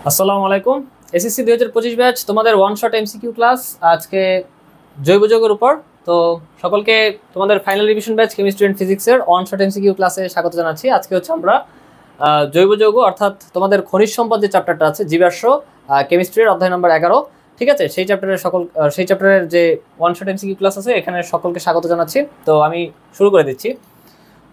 আসসালামু আলাইকুম। SSC 2025 batch তোমাদের ওয়ান শট এমসিকিউ ক্লাস আজকে জৈব যৌগের উপর। তো সকলকে তোমাদের final revision batch chemistry and ফিজিক্সের ওয়ান শট এমসিকিউ ক্লাসে স্বাগত জানাচ্ছি। আজকে হচ্ছে আমরা জৈব যৌগ অর্থাৎ তোমাদের খনিজ সম্পদ যে চ্যাপ্টারটা আছে জীবাশ্ম কেমিস্ট্রির অধ্যায় নম্বর 11, ঠিক আছে? সেই চ্যাপ্টারের যে ওয়ান শট এমসিকিউ ক্লাস আছে এখানে সকলকে স্বাগত জানাচ্ছি। তো আমি শুরু করে দিচ্ছি।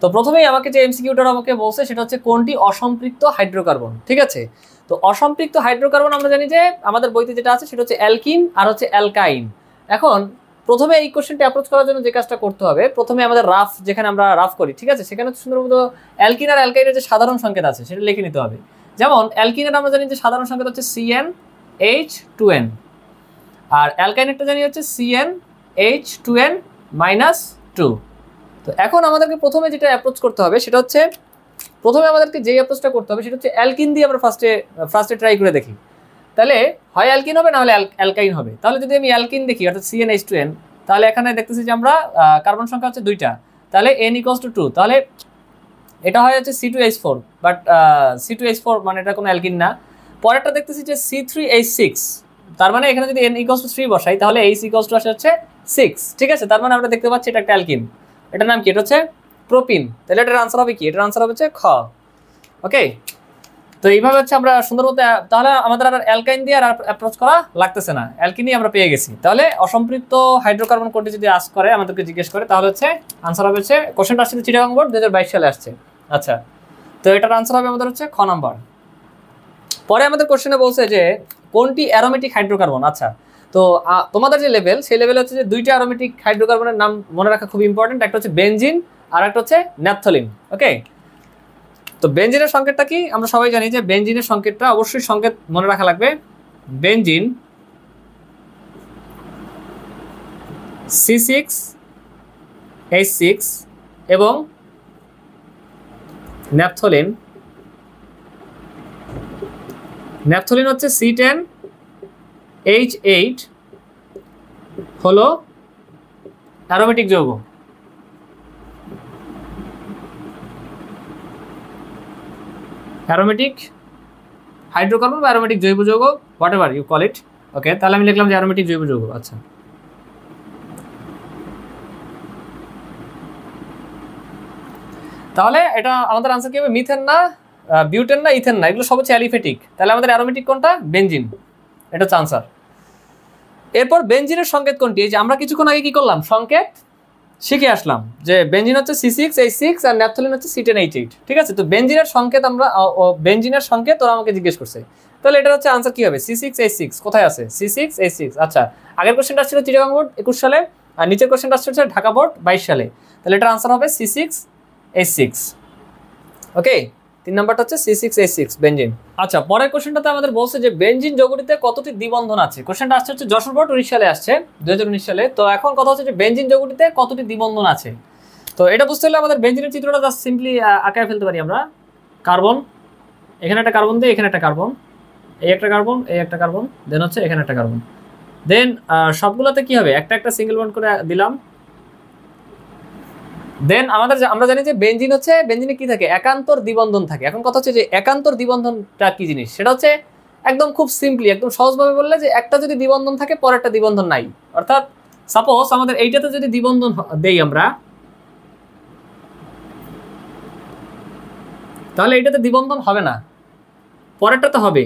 তো প্রথমেই আমাকে যে এমসিকিউটা আমাকে বলছে সেটা হচ্ছে কোনটি অসম্পৃক্ত হাইড্রোকার্বন, ঠিক আছে? তো অসম্পৃক্ত হাইড্রোকার্বন আমরা জানি যে আমাদের বইতে যেটা আছে সেটা হচ্ছে অ্যালকিন আর হচ্ছে অ্যালকাইন। এখন প্রথমে এই কোশ্চেনটা অ্যাপ্রোচ করার জন্য যে কাজটা করতে হবে, প্রথমে আমাদের রাফ যেখানে আমরা রাফ করি, ঠিক আছে, সেখানে সুন্দরমতো অ্যালকিন আর অ্যালকাইনের যে সাধারণ সংকেত আছে সেটা লিখে নিতে হবে। যেমন অ্যালকিনের আমরা জানি যে সাধারণ সংকেত হচ্ছে CnH2n, আর অ্যালকাইনেরটা জানি হচ্ছে CnH2n-2। তো এখন আমাদেরকে প্রথমে যেটা অ্যাপ্রোচ করতে হবে সেটা হচ্ছে, প্রথমে আমাদেরকে যেই অ্যাপ্রোচটা করতে হবে সেটা হচ্ছে অ্যালকিন দিয়ে আমরা ফার্স্টে ট্রাই করে দেখি। তাহলে হয় অ্যালকিন হবে না হলে অ্যালকাইন হবে। তাহলে যদি আমি অ্যালকিন দেখি অর্থাৎ CnH2n, তাহলে এখানে দেখতেছি যে আমরা কার্বন সংখ্যা হচ্ছে 2টা, তাহলে n=2, তাহলে এটা হয় হচ্ছে C2H4, বাট C2H4 মানে এটা কোনো অ্যালকিন না। পরেরটা দেখতেছি যে C3H6, তার মানে এখানে যদি n=3 বসাই তাহলে H হচ্ছে 6, ঠিক আছে? তার মানে আমরা দেখতে পাচ্ছি এটা একটা অ্যালকিন। এটার নাম কি? এটা হচ্ছে প্রোপিন। তাহলে এটার আনসার হবে কি? এটার আনসার হবে হচ্ছে খ। ওকে, তো এইভাবে হচ্ছে আমরা সুন্দর মতো, তাহলে আমাদের আর অ্যালকাইন দিয়ে আর অ্যাপ্রোচ করা লাগতেছে না, অ্যালকিনই আমরা পেয়ে গেছি। তাহলে অসম্পৃক্ত হাইড্রোকার্বন কোনটি যদি আস করে আমাদেরকে জিজ্ঞেস করে তাহলে হচ্ছে আনসার হবে হচ্ছে, কোশ্চেনটা আসছে চিটাগাং বোর্ড 2022 সালে আসছে। আচ্ছা, তো এটার আনসার হবে আমাদের হচ্ছে খ নাম্বার। পরে আমাদের কোশ্চেনে বলছে যে কোনটি অ্যারোমেটিক হাইড্রোকার্বন। আচ্ছা, তো তোমাদের যে লেভেল সেই লেভেল হচ্ছে যে দুইটা অ্যারোমেটিক হাইড্রোকার্বনের নাম মনে রাখা খুব ইম্পর্টেন্ট। একটা হচ্ছে বেনজিন আর একটা হচ্ছে ন্যাপথলিন। ওকে, তো বেনজিনের সংকেতটা কি আমরা সবাই জানি যে বেনজিনের সংকেতটা অবশ্যই সংকেত মনে রাখা লাগবে। বেনজিন C6H6 এবং ন্যাপথলিন হচ্ছে C10H8 হলো অ্যারোমেটিক যৌগ। অ্যারোমেটিক হাইড্রোকার্বন বা অ্যারোমেটিক জৈব যৌগ, whatever you call it. Okay, তাহলে আমি লিখলাম যে অ্যারোমেটিক জৈব যৌগ। আচ্ছা, তাহলে এটা আমাদের আনসার কি হবে? মিথেন না, বিউটেন না, ইথেন না, এগুলো সব হচ্ছে অ্যালিফেটিক। তাহলে আমাদের অ্যারোমেটিক কোনটা? বেনজিন। এটা হচ্ছে আনসার। এরপর বেনজিনের সংকেত কোনটি? এই যে আমরা কিছুক্ষণ আগে কি করলাম, সংকেত শিখে আসলাম যে বেনজিন হচ্ছে C6H6 আর ন্যাপথলিন হচ্ছে C10H8, ঠিক আছে? তো বেনজিনের সংকেত আমরা বেনজিনের সংকেত ওরা আমাকে জিজ্ঞেস করছে, তাহলে এটা হচ্ছে আনসার কি হবে? C6H6 কোথায় আছে? C6H6। আচ্ছা, আগের কোশ্চেনটা আসছিল চিটাগাং বোর্ড 21 সালে আর নিচের কোশ্চেনটা আসছে ঢাকা বোর্ড 22 সালে। তাহলে এটার আনসার হবে C6H6। ওকে, 3 নাম্বারটা হচ্ছে C6H6 বেনজিন। আচ্ছা, পরের কোশ্চেনটাতে আমাদের বলছে যে বেনজিন যৌগটিতে কতটি দ্বিবন্ধন আছে। কোশ্চেনটা আসছে হচ্ছে যশোর বোর্ড 19 সালে আসছে, 2019 সালে। তো এখন কথা হচ্ছে যে বেনজিন যৌগটিতে কতটি দ্বিবন্ধন আছে। তো এটা বুঝতে হলে আমাদের বেনজিনের চিত্রটা জাস্ট সিম্পলি আঁকায় ফেলতে পারি আমরা। কার্বন, এখানে একটা কার্বন দিয়ে এখানে একটা কার্বন, এই একটা কার্বন, এই একটা কার্বন, দেন হচ্ছে এখানে একটা কার্বন, দেন সবগুলোতে কি হবে? একটা একটা সিঙ্গেল বন্ড করে দিলাম। দেন আমরা জানি যে বেনজিনে কি থাকে? একান্তর দ্বিবন্ধন থাকে। এখন কথা হচ্ছে যে একান্তর দ্বিবন্ধনটা কি জিনিস, সেটা হচ্ছে একদম খুব সিম্পলি, একদম সহজভাবে বললে যে একটা যদি দ্বিবন্ধন থাকে পরেরটা দ্বিবন্ধন নাই। অর্থাৎ সাপোজ আমাদের এইটাতে যদি দ্বিবন্ধন দেই আমরা, তাহলে এইটাতে দ্বিবন্ধন হবে না, পরেরটাতে হবে,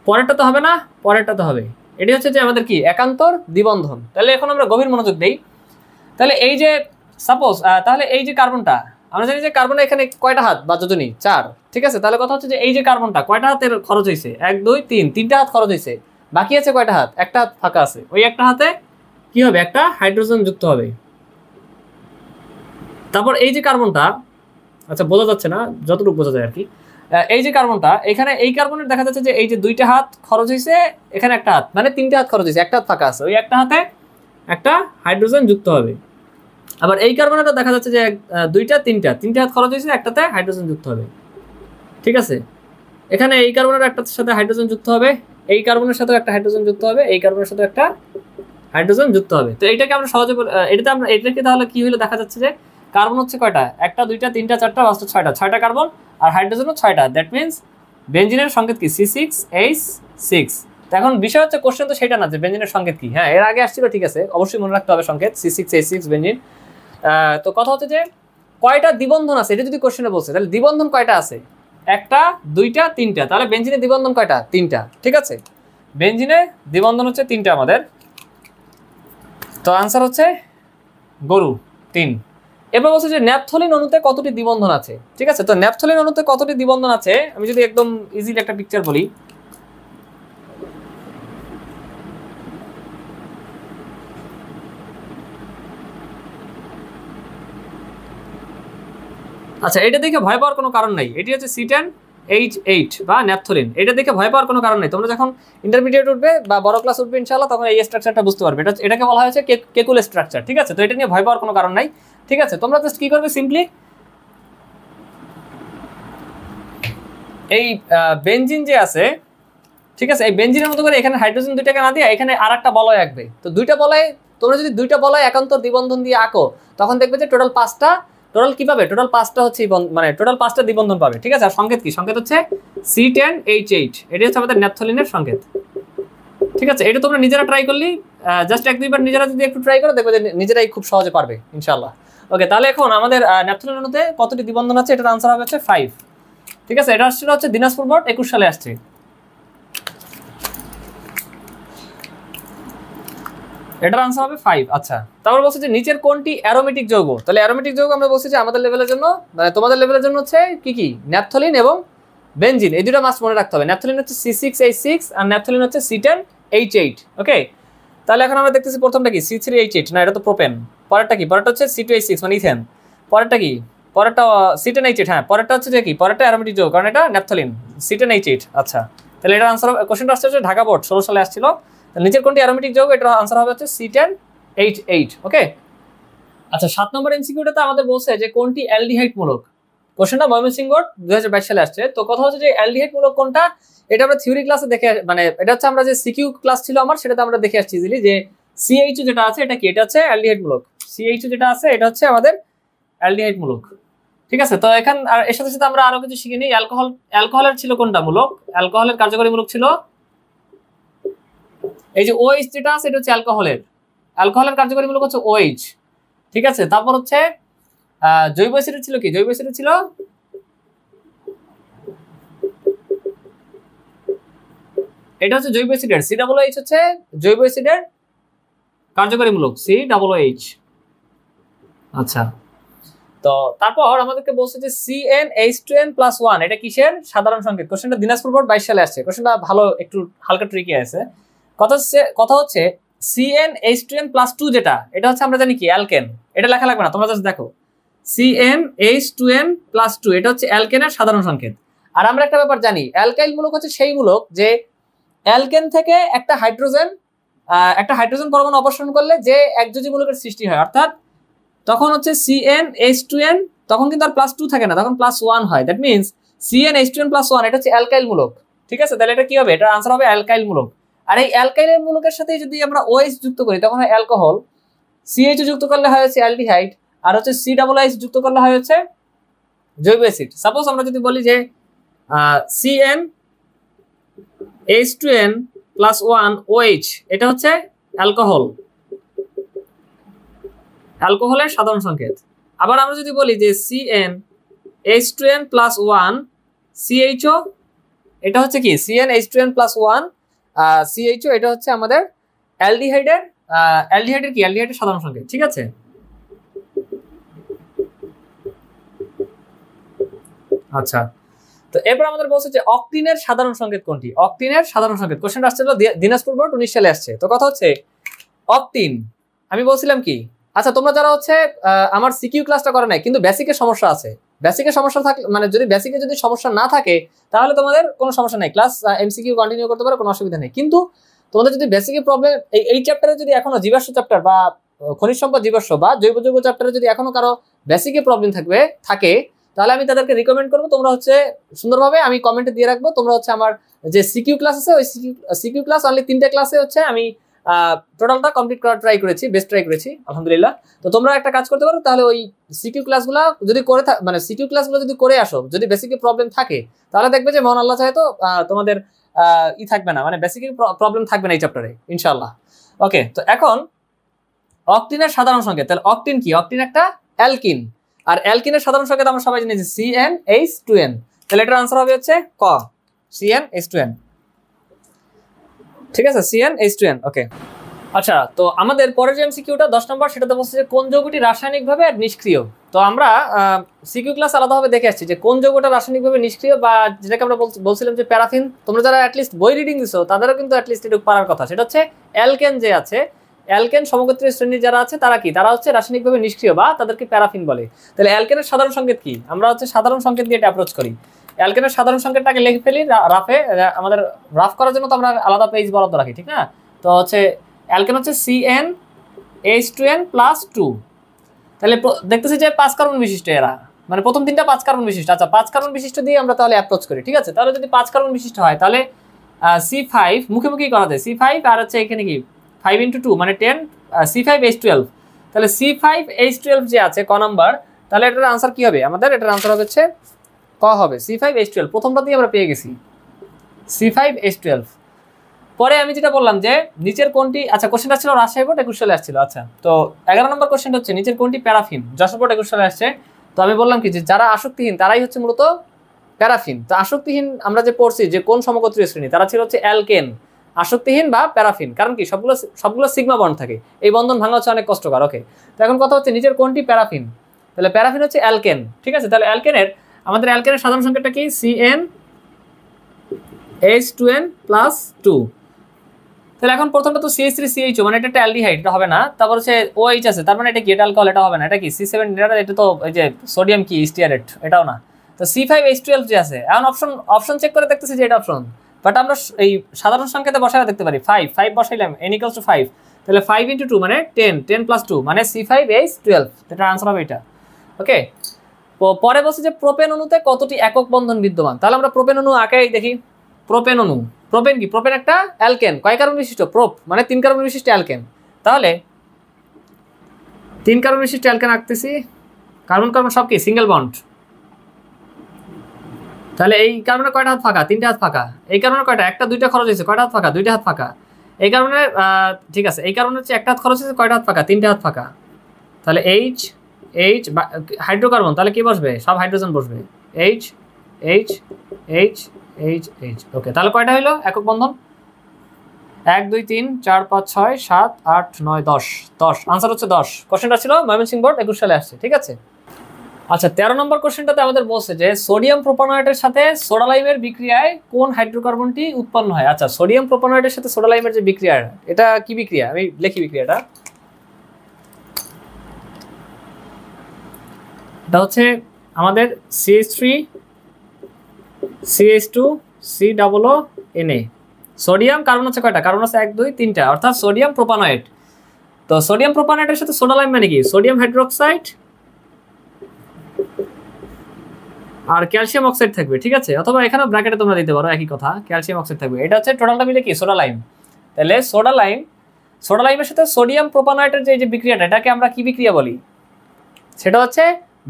পরেরটাতে হবে না, পরেরটাতে হবে। এটি হচ্ছে যে আমাদের কি একান্তর দ্বিবন্ধন। তাহলে এখন আমরা গভীর মনোযোগ দেই। তাহলে এই যে সাপোজ, তাহলে এই যে কার্বনটা আমরা জানি যে কার্বনে এখানে কয়টা হাত বা যোজনী? 4, ঠিক আছে? তাহলে কথা হচ্ছে যে এই যে কার্বনটা কয়টা হাতের খরচ হয়েছে? 1 2 3, 3টা হাত খরচ হয়েছে। বাকি আছে কয়টা হাত? একটা হাত ফাঁকা আছে। ওই একটা হাতে কি হবে? একটা হাইড্রোজেন যুক্ত হবে। তারপর এই যে কার্বনটা, আচ্ছা বোঝা যাচ্ছে না, যতটুকু বোঝা যায় আর কি। এই যে কার্বনটা, এখানে এই কার্বনের দেখা যাচ্ছে যে এই যে 2টা হাত খরচ হয়েছে, এখানে একটা হাত, মানে 3টে হাত খরচ হয়েছে, একটা হাত ফাঁকা আছে। ওই একটা হাতে একটা হাইড্রোজেন যুক্ত হবে। আবার এই কার্বনেটা দেখা যাচ্ছে যে 2টা 3টে হাত খরচ হয়েছে, একটাতে হাইড্রোজেন যুক্ত হবে, ঠিক আছে? এখানে এই কার্বনের একটার সাথে হাইড্রোজেন যুক্ত হবে, এই কার্বনের সাথে একটা হাইড্রোজেন যুক্ত হবে, এই কার্বনের সাথে একটা হাইড্রোজেন যুক্ত হবে। তো এইটাকে আমরা সহজে এটাকে তাহলে কি হলো? দেখা যাচ্ছে যে কার্বন হচ্ছে কয়টা? 1 2 3 4 5 6টা কার্বন আর হাইড্রোজেনও 6টা। দ্যাট মিনস বেঞ্জিনের সংকেত কি C6H6। এখন বিষয় হচ্ছে কোশ্চেন তো সেটা না যে বেঞ্জিনের সংকেত কি, হ্যাঁ এর আগে আসছিল, ঠিক আছে, অবশ্যই মনে রাখতে হবে সংকেত C6H6 বেঞ্জিন। তো কথা হচ্ছে যে কয়টা দ্বিবন্ধন আছে, এটা যদি কোশ্চেনে বলছে তাহলে দ্বিবন্ধন কয়টা আছে, একটা, দুইটা, তিনটা, তাহলে বেঞ্জিনের দ্বিবন্ধন কয়টা, তিনটা, ঠিক আছে, বেঞ্জিনে দ্বিবন্ধন হচ্ছে তিনটা আমাদের। তো আনসার হচ্ছে গরু 3। এবার বলছে যে ন্যাপথলিন অণুতে কতটি দ্বিবন্ধন আছে, ঠিক আছে। তো ন্যাপথলিন অণুতে কতটি দ্বিবন্ধন আছে, আমি যদি একদম ইজিলি একটা পিকচার বলি, আচ্ছা এটা দেখে ভয় পাওয়ার কোনো কারণ নাই, এটি হচ্ছে C10H8 বা ন্যাপথলিন, এটা দেখে ভয় পাওয়ার কোনো কারণ নেই। তোমরা যখন ইন্টারমিডিয়েট উঠবে বা বড় ক্লাস উঠবে ইনশাআল্লাহ, তখন এই স্ট্রাকচারটা বুঝতে পারবে, এটাকে বলা হয়েছে কেকুল স্ট্রাকচার, ঠিক আছে। তো এটা নিয়ে ভয় পাওয়ার কোনো কারণ নাই, ঠিক আছে। তোমরা জাস্ট কি করবে, সিম্পলি এই বেঞ্জিন যে আছে, ঠিক আছে, এই বেঞ্জিনের মতো করে এখানে হাইড্রোজেন দুইটাকে না দিয়ে এখানে আর একটা বলয় আঁকবে। তো দুইটা বলয়, তোমরা যদি দুইটা বলয় একান্তর দ্বিবন্ধন দিয়ে আঁকো, তখন দেখবে যে টোটাল 5টা, টোটাল কি পাবে, টোটাল 5টা হচ্ছে মানে টোটাল 5টা দ্বিবন্ধন পাবে, ঠিক আছে। আর সংকেত কি, সংকেত হচ্ছে C10H8, এটি হচ্ছে আমাদের ন্যাপথলিনের সংকেত, ঠিক আছে। এটা তোমরা নিজেরা ট্রাই করলি, জাস্ট 1-2বার নিজেরা যদি একটু ট্রাই করো দেখবে যে নিজেরাই খুব সহজে পারবে ইনশাআল্লাহ। ওকে, তাহলে এখন আমাদের ন্যাপথলিন অণুতে কতটি দ্বিবন্ধন আছে, এটার আনসার হবে হচ্ছে 5, ঠিক আছে। এটা আসছিল হচ্ছে দিনাজপুর বোর্ড 21 সালে আসছে। এটার আনসার হবে 5। আচ্ছা, তারপর বলছে যে নিচের কোনটি অ্যারোমেটিক যৌগ, তাহলে অ্যারোমেটিক যৌগ আমরা বলছি যে আমাদের লেভেলের জন্য, মানে তোমাদের লেভেলের জন্য হচ্ছে কি কি, ন্যাপথলিন এবং বেঞ্জিন, এই দুটো মাস্ট মনে রাখতে হবে। ন্যাপথলিন হচ্ছে C6H6 আর ন্যাপথলিন হচ্ছে C10H8। ওকে, তাহলে এখন আমরা দেখতেছি প্রথমটা কি C3H8, না এটা তো প্রোপেন। পরেরটা কি, পরেরটা হচ্ছে C2H6 মানে ইথেন। পরেরটা কি, পরেরটা C10H8, হ্যাঁ পরেরটা হচ্ছে যে কি, পরেরটা অ্যারোমেটিক যৌগ, কারণ এটা ন্যাপথলিন C10H8। আচ্ছা, তাহলে এটার আনসার, কোশ্চেনটা আসছে হচ্ছে ঢাকা বোর্ড 16 সালে আসছিল। নিচের কোনটি অ্যারোমেটিক যৌগ, এটার আনসার হবে হচ্ছে C10H8। ওকে, আচ্ছা 7 নম্বর এমসিকিউটাতে আমাদের বলছে যে কোনটি অ্যালডিহাইড মূলক। কোশ্চেনটা ময়মনসিংহ বোর্ড 2022 সালে আসছে। তো কথা হচ্ছে যে অ্যালডিহাইড মূলক কোনটা, এটা আমরা থিওরি ক্লাসে দেখে, মানে এটা হচ্ছে আমরা যে সিকিউ ক্লাস ছিল আমার, সেটাতে আমরা দেখে আসছি ইজিলি যে CH যেটা আছে এটা কি, এটা হচ্ছে অ্যালডিহাইড মূলক। CH যেটা আছে এটা হচ্ছে আমাদের অ্যালডিহাইড মূলক, ঠিক আছে। তো এখান আর এর সাথে সাথে আমরা আরো কিছু শিখে নিই। অ্যালকোহলের ছিল কোনটা মূলক, অ্যালকোহলের কার্যকরী মূলক ছিল এই যে OH যেটা আছে, এটা হচ্ছে অ্যালকোহলের কার্যকরী মূলক হচ্ছে OH, ঠিক আছে। তারপর হচ্ছে জৈব অ্যাসিড ছিল কি, জৈব অ্যাসিড ছিল এটা হচ্ছে জৈব অ্যাসিডের COOH হচ্ছে জৈব অ্যাসিডের কার্যকরী মূলক COOH। আচ্ছা, তো তারপর আমাদেরকে বলছে যে CnH2n+1 এটা কিসের সাধারণ সংকেত। কোশ্চেনটা দিনাজপুর বোর্ড 22 সালে আসছে। কোশ্চেনটা ভালো, একটু হালকা ট্রিকি আছে। কথা হচ্ছে CnH2n+2 যেটা, এটা হচ্ছে আমরা জানি কি অ্যালকেন, এটা লেখা লাগবে না, তোমরা জাস্ট দেখো CnH2n+2 এটা হচ্ছে অ্যালকেনের সাধারণ সংকেত। আর আমরা একটা ব্যাপার জানি, অ্যালকাইল মূলক হচ্ছে সেই মূলক যে অ্যালকেন থেকে একটা হাইড্রোজেন পরমাণু অপসারণ করলে যে একযোজী মূলকের সৃষ্টি হয়, অর্থাৎ তখন হচ্ছে CnH2n, তখন কিন্তু আর +2 থাকে না, তখন +1 হয়। দ্যাট মিনস CnH2n+1 এটা হচ্ছে অ্যালকাইল মূলক, ঠিক আছে। তাহলে এটা কি হবে, এটা আনসার হবে অ্যালকাইল মূলক। আর এই অ্যালকাইলের মূলকের সাথে যদি আমরা OH যুক্ত করি তখন হয় অ্যালকোহল, CH যুক্ত করলে হয় হচ্ছে অ্যালডিহাইড, আর হচ্ছে COOH যুক্ত করলে হয় হচ্ছে জৈব অ্যাসিড। সাপোজ আমরা যদি বলি যে CnH2n+1 OH এটা হচ্ছে অ্যালকোহলের সাধারণ সংকেত। আবার আমরা যদি বলি যে CnH2n+1 CHO এটা হচ্ছে কি, CnH2n+1 CHO এটা হচ্ছে আমাদের অ্যালডিহাইডের কি, অ্যালডিহাইডের সাধারণ সংকেত, ঠিক আছে। আচ্ছা, তো এরপর আমাদের বলছে যে অক্টিনের সাধারণ সংকেত কোনটি। অক্টিনের সাধারণ সংকেত কোশ্চেনটা আসছিল দিনাজপুর বোর্ড 19 সালে আসছে। তো কথা হচ্ছে অক্টিন, আমি বলছিলাম কি, আচ্ছা তোমরা যারা হচ্ছে আমার সিকিউ ক্লাসটা করে নাই কিন্তু বেসিকের সমস্যা আছে, বেসিকের সমস্যা থাকলে, মানে যদি বেসিকে যদি সমস্যা না থাকে তাহলে তোমাদের কোনো সমস্যা নাই, ক্লাস এমসিকিউ কন্টিনিউ করতে পারো, কোনো অসুবিধা নেই। কিন্তু তোমাদের যদি বেসিকে প্রবলেম, এই চ্যাপ্টারে যদি এখনো জীবাশ্ম চ্যাপ্টার বা খনিজ সম্পদ জীবাশ্ম বা জৈব যৌগ চ্যাপ্টারে যদি এখনো কারো বেসিকে প্রবলেম থাকে তাহলে আমি তাদেরকে রিকমেন্ড করবো তোমরা হচ্ছে সুন্দরভাবে, আমি কমেন্টে দিয়ে রাখবো, তোমরা হচ্ছে আমার যে সিকিউ ক্লাস আছে ওই সিকিউ ক্লাস অনলি 3টে ক্লাসে হচ্ছে আমি টোটালটা কমপ্লিট করার ট্রাই করেছি, বেস্ট ট্রাই করেছি আলহামদুলিল্লাহ। তো তোমরা একটা কাজ করতে পারো, তাহলে ওই সিকিউ ক্লাসগুলো যদি করে মানে সিকিউ ক্লাসগুলো যদি করে আসো, যদি বেসিকে প্রবলেম থাকে তাহলে দেখবে যে মহান আল্লাহ চাহে তো তোমাদের থাকবে না, মানে বেসিকে প্রবলেম থাকবে না এই চ্যাপ্টারে ইনশাআল্লাহ। ওকে, তো এখন অক্টিনের সাধারণ সংকেত, তাহলে অক্টিন কি? অক্টিন একটা অ্যালকিন, আর অ্যালকিনের সাধারণ সংকেত আমরা সবাই জানি যে CnH2n। তাহলে এটার আনসার হবে হচ্ছে ক, CnH2n। ঠিক আছে, CnH2n। ওকে, আচ্ছা, তো আমাদের পরের যে এমসিকিউটা 10 নম্বর, সেটাতে বলছে যে কোন যৌগটি রাসায়নিকভাবে নিষ্ক্রিয়। তো আমরা সিকিউ ক্লাস আলাদাভাবে দেখে আসছি যে কোন যৌগটা রাসায়নিকভাবে নিষ্ক্রিয়, বা যেটাকে আমরা বলছিলাম যে প্যারাফিন। তোমরা যারা অ্যাটলিস্ট বই রিডিং দিছো তাদেরও কিন্তু অ্যাটলিস্ট এটুকু পারার কথা। সেটা হচ্ছে অ্যালকেন যে আছে, অ্যালকেন সমগোত্রীয় শ্রেণীর যারা আছে তারা কি? তারা হচ্ছে রাসায়নিকভাবে নিষ্ক্রিয় বা তাদেরকে প্যারাফিন বলে। তাহলে অ্যালকেনের সাধারণ সংকেত কি? আমরা হচ্ছে সাধারণ সংকেত দিয়ে এটা অ্যাপ্রোচ করি। অ্যালকেনের সাধারণ সংকেতটাকে লিখে ফেলি রাফে, আমাদের রাফ করার জন্য তো আমরা আলাদা পেজ বরাদ্দ রাখি, ঠিক না? তো হচ্ছে অ্যালকেন হচ্ছে CnH2n+2। তাহলে দেখতেছি যে 5 কার্বন বিশিষ্ট এরা, মানে প্রথম তিনটা 5 কার্বন বিশিষ্ট। আচ্ছা, 5 কার্বন বিশিষ্ট দিয়ে আমরা তাহলে অ্যাপ্রোচ করি, ঠিক আছে? তাহলে যদি 5 কার্বন বিশিষ্ট হয় তাহলে C5 মুখোমুখি করা যায়, C5 আর হচ্ছে এখানে কি 5 × 2 মানে 10, C5H12। তাহলে C5H12 যে আছে ক নাম্বার, তাহলে এটার আনসার কি হবে? আমাদের এটার আনসার হচ্ছে ক হবে, C5H12। প্রথমটা দিয়ে আমরা পেয়ে গেছি C5H12। পরে আমি যেটা বললাম যে নিচের কোনটি, আচ্ছা কোশ্চেনটা ছিল রাজশাহী বোর্ড 21 সালে আসছিল। আচ্ছা, তো 11 নম্বর কোশ্চেনটা হচ্ছে নিচের কোনটি প্যারাফিন, যশোর বোর্ড 21 সালে আসছে। তো আমি বললাম কি যে যারা আসক্তিহীন তারাই হচ্ছে মূলত প্যারাফিন। তো আসক্তিহীন আমরা যে পড়ছি যে কোন সমগোত্রীয় শ্রেণী, তারা ছিল হচ্ছে অ্যালকেন, আসক্তিহীন বা প্যারাফিন। কারণ কি? সবগুলো সিগমা বন্ড থাকে, এই বন্ধন ভাঙা হচ্ছে অনেক কষ্টকর। ওকে, তো এখন কথা হচ্ছে নিচের কোনটি প্যারাফিন। তাহলে প্যারাফিন হচ্ছে অ্যালকেন, ঠিক আছে? তাহলে আমাদের অ্যালকেনের সাধারণ সংকেতটা কি? CnH2n+2। তাহলে এখন প্রথমটা তো CH3CHO, মানে এটা একটা অ্যালডিহাইড, এটা হবে না। তারপর হচ্ছে OH আছে, তার মানে এটা কি? এটা অ্যালকোহল, এটা হবে না। এটা কি? C7, এটা তো এই যে সোডিয়াম কি স্টিয়ারেট, এটাও না। তো C5H12 যে আছে, এখন অপশন চেক করে দেখতেছি যে এটা অপশন, বাট আমরা এই সাধারণ সংকেতে বসায় দেখতে পারি 5 বসাইলাম, n = 5। তাহলে 5 × 2 মানে 10+2 মানে C5H12। এটার আনসার হবে এটা। ওকে, পরে বলছে যে প্রোপেন অণুতে কতটি একক বন্ধন বিদ্যমান। তাহলে আমরা প্রোপেন অণু আঁকাই দেখি। প্রোপেন অণু, প্রোপেন কি? প্রোপেন একটা অ্যালকেন, কয় কার্বন বিশিষ্ট? প্রোপ মানে 3 কার্বন বিশিষ্ট অ্যালকেন। তাহলে 3 কার্বন বিশিষ্ট অ্যালকেন আঁকতেছি, কার্বন সব কি সিঙ্গেল বন্ড। তাহলে এই কার্বনের কয়টা হাত ফাঁকা? 3টে হাত ফাঁকা। এই কার্বনের কয়টা? একটা 2টা খরচ হয়েছে, কয়টা হাত ফাঁকা? 2টে হাত ফাঁকা। এই কার্বনের ঠিক আছে, এই কার্বনের হচ্ছে একটা হাত খরচ হয়েছে, কয়টা হাত ফাঁকা? 3টে হাত ফাঁকা। তাহলে H হাইড্রোকার্বন, তাহলে কি বসবে? সব হাইড্রোজেন বসবে, H H H H H। ওকে, তাহলে কয়টা হইলো একক বন্ধন? 1 2 3 4 5 6 7 8 9 10 10। আনসার হচ্ছে 10। কোশ্চেনটা ছিল ময়মনসিংহ বোর্ড 21 সালে আসছে, ঠিক আছে? আচ্ছা, 13 নম্বর কোশ্চেনটাতে আমাদের বলছে যে সোডিয়াম প্রোপানয়েটের সাথে সোডা লাইমের বিক্রিয়ায় কোন হাইড্রোকার্বনটি উৎপন্ন হয়। আচ্ছা, সোডিয়াম প্রোপানয়েটের সাথে সোডা লাইমের যে বিক্রিয়া, এটা কি বিক্রিয়া? আমি লিখি বিক্রিয়াটা। এটা হচ্ছে আমাদের CH3 CH2 COO Na। Sodium carbon হচ্ছে কয়টা? কার্বন হচ্ছে 1 2 3টা, অর্থাৎ সোডিয়াম প্রোপানয়েট। তো সোডিয়াম প্রোপানয়েটের সাথে সোডা লাইম মানে কি? সোডিয়াম হাইড্রোক্সাইড আর ক্যালসিয়াম অক্সাইড থাকবে, ঠিক আছে? অথবা এখানেও ব্র্যাকেটে তোমরা দিতে পারো, একই কথা, ক্যালসিয়াম অক্সাইড থাকবে। এটা হচ্ছে টোটালটা মিলে কি? Soda lime. তাহলে সোডা লাইমের সাথে সোডিয়াম প্রোপানয়েটের যে বিক্রিয়াটা, এটাকে আমরা কি বিক্রিয়া বলি? সেটা হচ্ছে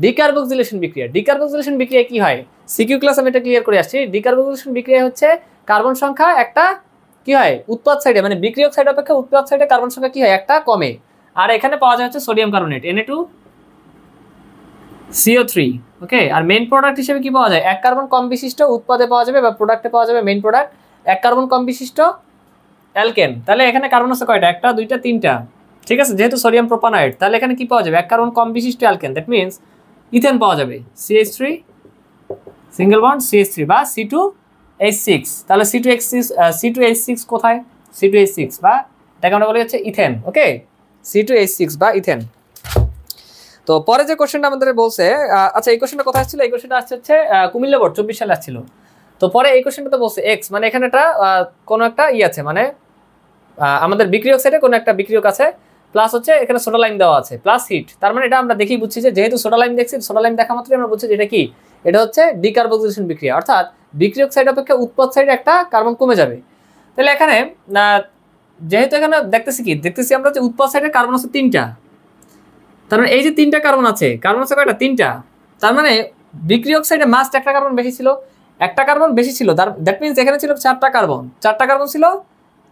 ডিকার্বক্সিলেশন বিক্রিয়া। ডিকার্বক্সিলেশন বিক্রিয়া কি হয়? সিকিউ ক্লাস আমি এটা ক্লিয়ার করে আসছি। ডিকার্বক্সিলেশন বিক্রিয়া হচ্ছে কার্বন সংখ্যা একটা কি হয়? উৎপাদ সাইডে, মানে বিক্রিয়ক সাইড অপেক্ষা উৎপাদ সাইডে কার্বন সংখ্যা কি হয়? একটা কমে। আর এখানে পাওয়া যায় হচ্ছে সোডিয়াম কার্বনেট Na2CO3। ওকে, আর মেইন প্রোডাক্ট হিসেবে কি পাওয়া যায়? 1 কার্বন কম বিশিষ্ট উৎপাদে পাওয়া যাবে বা প্রোডাক্টে পাওয়া যাবে মেইন প্রোডাক্ট 1 কার্বন কম বিশিষ্ট অ্যালকেন। তাহলে এখানে কার্বন আছে কয়টা? 1টা 2টা 3টা, ঠিক আছে? যেহেতু সোডিয়াম প্রোপানয়েট, তাহলে এখানে কি পাওয়া যাবে? 1 কার্বন কম বিশিষ্ট অ্যালকেন, দ্যাট মিন্স ইথেন পাওয়া যাবে, CH3 সিঙ্গেল বন্ড CH3 বা C2H6। তাহলে C2H6 কোথায়? C2H6 বা এটাকে আমরা বলি হচ্ছে ইথেন। ওকে, C2H6 বা ইথেন। তো পরে যে কোশ্চেনটা আমাদের বলছে, আচ্ছা এই কোশ্চেনটা কোথায় ছিল? এই কোশ্চেনটা আসছে হচ্ছে কুমিল্লা বোর্ড 24 সালে আসছিল। তো পরে এই কোশ্চেনটাতে বলছে এক্স, মানে এখানে একটা কোনো একটা আছে, মানে আমাদের বিক্রিয়ক সাইডে কোনো একটা বিক্রিয়ক আছে, প্লাস হচ্ছে এখানে সোডা লাইম দেওয়া আছে, প্লাস হিট। তার মানে এটা আমরা দেখি বুঝছি যে যেহেতু সোডা লাইম দেখছি, সোডা লাইম দেখা মাত্রই আমরা বুঝছি যে এটা কি? এটা হচ্ছে ডিকার্বক্সিলেশন বিক্রিয়া, অর্থাৎ বিক্রিয়ক সাইড অপেক্ষা উৎপাদ সাইডে একটা কার্বন কমে যাবে। তাহলে এখানে যেহেতু এখানে দেখতেছি আমরা যে উৎপাদ সাইডে কার্বন আছে 3টা, তার মানে এই যে 3টা কার্বন আছে কয়টা? 3টা। তার মানে বিক্রিয়ক সাইডে মাস্ট একটা কার্বন বেশি ছিল, দ্যাট মিন্স এখানে ছিল 4টা কার্বন ছিল।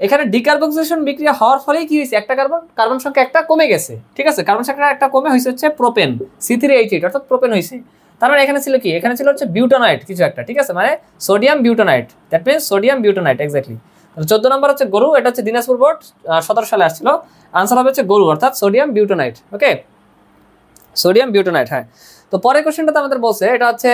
এখানে ডিকার্বক্সিলেশন বিক্রিয়া হওয়ার ফলে কি হয়েছে, একটা কার্বন সংখ্যা একটা কমে গেছে, ঠিক আছে, কার্বন সংখ্যা একটা কমে হয়েছে হচ্ছে প্রোপেন, C3H8 অর্থাৎ প্রোপেন হয়েছে। তার মানে এখানে ছিল কি, এখানে ছিল হচ্ছে বিউটানাইট কিছু একটা, ঠিক আছে, মানে sodium butanite, that means sodium butanite exactly. 14 নম্বর হচ্ছে গরু, এটা হচ্ছে দিনাজপুর বোর্ড 17 সালে আসছিল, আনসার হবে হচ্ছে গরু অর্থাৎ সোডিয়াম বিউটানাইট। ওকে, সোডিয়াম বিউটানাইট। হ্যাঁ, তো পরের কোশ্চেনটাতে আমাদের বলছে এটা হচ্ছে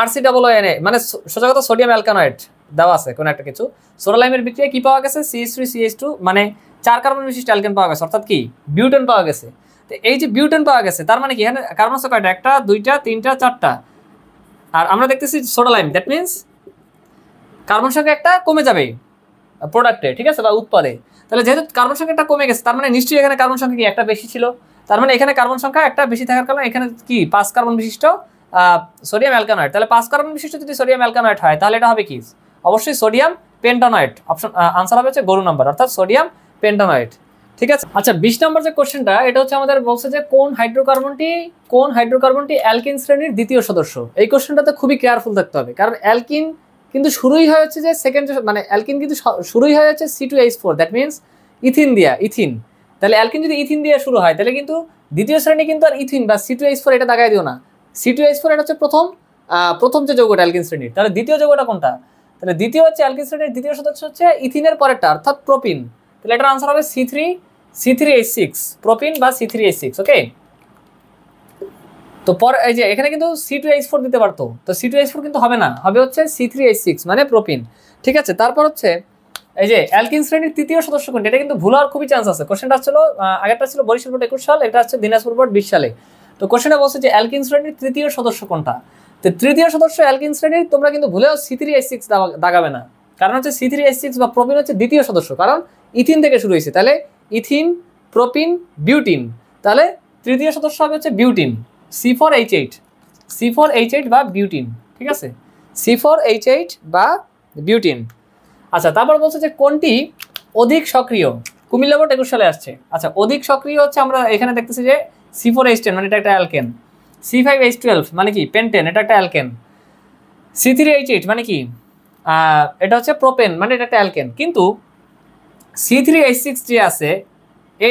RCOONA, মানে সোজা কথা সোডিয়াম অ্যালকানয়েড দেওয়া আছে কোন একটা কিছু, সোডালাইমের বিক্রিয়া কি পাওয়া গেছে, CH3CH2, মানে 4 কার্বন বিশিষ্ট অ্যালকেন পাওয়া গেছে, অর্থাৎ কি বিউটেন পাওয়া গেছে। তো এই যে বিউটেন পাওয়া গেছে তার মানে কি এখানে কার্বন আছে কয়টা, 1টা 2টা 3টা 4টা, আর আমরা দেখতেছি সোডালাইম, দ্যাট মিন্স কার্বন সংখ্যা একটা কমে যাবে প্রোডাক্টে, ঠিক আছে, বা উৎপাদে। তাহলে যেহেতু কার্বন সংখ্যা একটা কমে গেছে তার মানে নিশ্চয়ই এখানে কার্বন সংখ্যা কি একটা বেশি ছিল, তার মানে এখানে কার্বন সংখ্যা একটা বেশি থাকার কারণে এখানে কি 5 কার্বন বিশিষ্ট সোডিয়াম অ্যালকানয়েড। তাহলে 5 কার্বন বিশিষ্ট যদি সোডিয়াম অ্যালকানয়েড হয় তাহলে এটা হবে কি, অবশ্যই সোডিয়াম পেন্টানয়েড। অপশন আনসার হবে হচ্ছে গরু নাম্বার, অর্থাৎ সোডিয়াম পেন্টানয়েড, ঠিক আছে। আচ্ছা 20 নম্বর যে কোশ্চেনটা, এটা হচ্ছে আমাদের বলছে যে কোন হাইড্রোকার্বনটি অ্যালকিন শ্রেণীর দ্বিতীয় সদস্য। এই কোশ্চেনটাতে খুবই কেয়ারফুল থাকতে হবে, কারণ অ্যালকিন কিন্তু শুরুই হয় হচ্ছে যে মানে অ্যালকিন কিন্তু শুরুই হয় হচ্ছে C2H4, দ্যাট মিন্স ইথিন। তাহলে অ্যালকিন যদি ইথিন দিয়ে শুরু হয় তাহলে কিন্তু দ্বিতীয় শ্রেণী কিন্তু আর ইথিন বা C2H4 এটা দাগাই দিও না, C2H4 এটা হচ্ছে প্রথম যে যৌগটা অ্যালকিন শ্রেণীর। তাহলে দ্বিতীয় যৌগটা কোনটা, তাহলে দ্বিতীয় হচ্ছে অ্যালকিন শ্রেণীর দ্বিতীয় সদস্য হচ্ছে ইথিনের পরেরটা অর্থাৎ প্রোপিন। তাহলে এটার আনসার হবে C3H6, প্রোপিন বা C3H6। ওকে, তো পর এই যে এখানে কিন্তু C2H4 দিতে পারতো, তো C2H4 কিন্তু হবে না, হবে হচ্ছে C3H6 মানে প্রোপিন, ঠিক আছে। তারপর হচ্ছে এই যে অ্যালকিন শ্রেণীর তৃতীয় সদস্য কোনটা, এটা কিন্তু ভুল হওয়ার খুবই চান্স আছে। কোশ্চেনটা ছিল আগেরটা ছিল বরিশাল বোর্ড 21 সাল, এটা হচ্ছে দিনাজপুর বোর্ড 20 সালে। তো কোশ্চেনটা বলছে যে অ্যালকিন শ্রেণীর তৃতীয় সদস্য কোনটা, তো তৃতীয় সদস্য অ্যালকিন শ্রেণীর তোমরা কিন্তু ভুলেও C3H6 দাগাবে না, কারণ হচ্ছে C3H6 বা প্রোপিন হচ্ছে দ্বিতীয় সদস্য, কারণ ইথিন থেকে শুরু হয়েছে। তাহলে ইথিন, প্রোপিন, বিউটিন, তাহলে তৃতীয় সদস্য হবে হচ্ছে বিউটিন, C4H8 বা বিউটিন, ঠিক আছে, C4H8 বা বিউটিন। আচ্ছা তারপর বলছে যে কোনটি অধিক সক্রিয়, কুমিল্লা বোর্ড 21 সালে আসছে। আচ্ছা অধিক সক্রিয় হচ্ছে আমরা এখানে দেখতেছি যে C4H10 মানে এটা একটা অ্যালকেন, C5H12 মানে কি পেন্টেন, এটা একটা অ্যালকেন, C3H8 মানে কি এটা হচ্ছে প্রোপেন, মানে এটা একটা অ্যালকেন। কিন্তু C3H6 যে আছে এ